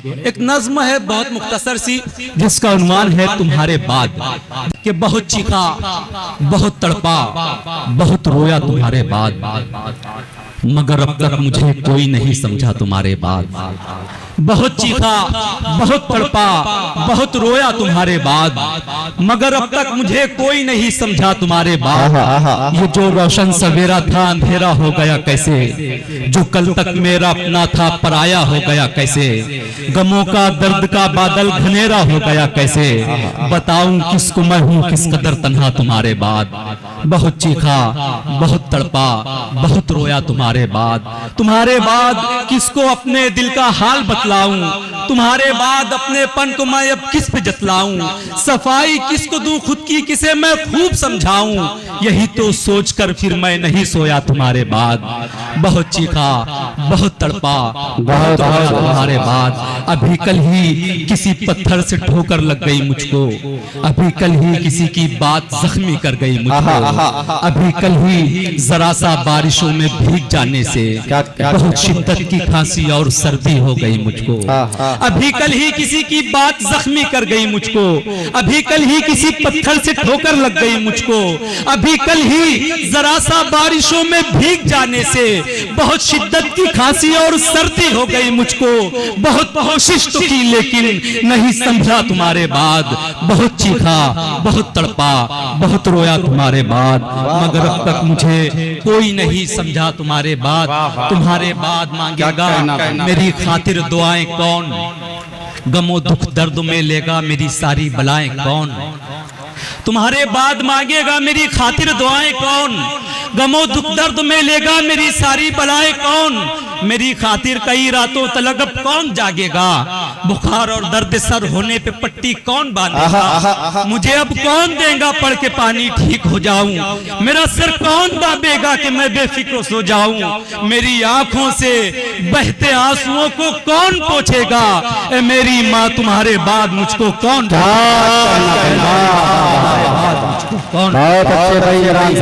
एक नज्म है बहुत मुख्तसर सी, जिसका उन्वान है तुम्हारे बाद। कि बहुत चीखा, बहुत तड़पा, बहुत रोया तुम्हारे बाद, मगर अब तक मुझे कोई नहीं समझा तुम्हारे बाद। बहुत चीखा, बहुत तड़पा, बहुत रोया तुम्हारे बाद, मगर अब तक मुझे कोई नहीं समझा तुम्हारे बाद। ये जो रोशन सवेरा था अंधेरा हो गया कैसे, जो कल तक मेरा अपना था पराया हो गया कैसे, गमों का दर्द का बादल घनेरा हो गया कैसे, बताऊं किसको मैं हूं किस कदर तन्हा तुम्हारे बाद। बहुत चीखा, बहुत तड़पा, बहुत रोया तुम्हारे बाद किसको अपने दिल का हाल बतलाऊं, तुम्हारे बाद अपनेपन को मैं अब किस पे जतलाऊं, सफाई किसको दूं खुद की किसे मैं खूब समझाऊं, यही तो सोचकर फिर मैं नहीं सोया तुम्हारे बाद। बहुत चीखा, बहुत तड़पा, बहुत रोया तुम्हारे बाद, अभी कल ही किसी पत्थर से ठोकर लग गई मुझको, अभी कल ही किसी की बात जख्मी कर गई मुझको, अभी कल ही जरा सा बारिशों में भीग जाने से बहुत शिद्दत की खांसी और सर्दी हो गई मुझको, अभी कल ही किसी की बात जख्मी कर गई मुझको, अभी कल ही किसी पत्थर से ठोकर लग गई मुझको, अभी कल ही जरा सा बारिशों में भीग जाने से बहुत शिद्दत की खांसी और सर्दी हो गई मुझको, बहुत कोशिश तो की लेकिन नहीं समझा तुम्हारे बाद। बहुत चीखा, बहुत तड़पा, बहुत रोया तुम्हारे बाद, मगर अब तक मुझे कोई नहीं समझा तुम्हारे बाद। तुम्हारे बाद मांगेगा मेरी खातिर दुआएं कौन, गमो दुख दर्द में लेगा मेरी सारी बलाएं कौन, तुम्हारे बाद मांगेगा मेरी खातिर दुआएं कौन, गमो दुख दर्द में लेगा मेरी सारी बलाएं कौन, मेरी खातिर कई रातों तलक अब कौन जागेगा, बुखार और दर्द सर होने पे पट्टी कौन बांधेगा, मुझे अब कौन देगा पढ़ के पानी ठीक हो जाऊं, मेरा सिर कौन दाबेगा कि मैं बेफिक्र सो जाऊं, मेरी आंखों से बहते आंसुओं को कौन पोंछेगा, ए मेरी माँ तुम्हारे बाद मुझको कौन बहुत अच्छे भाई।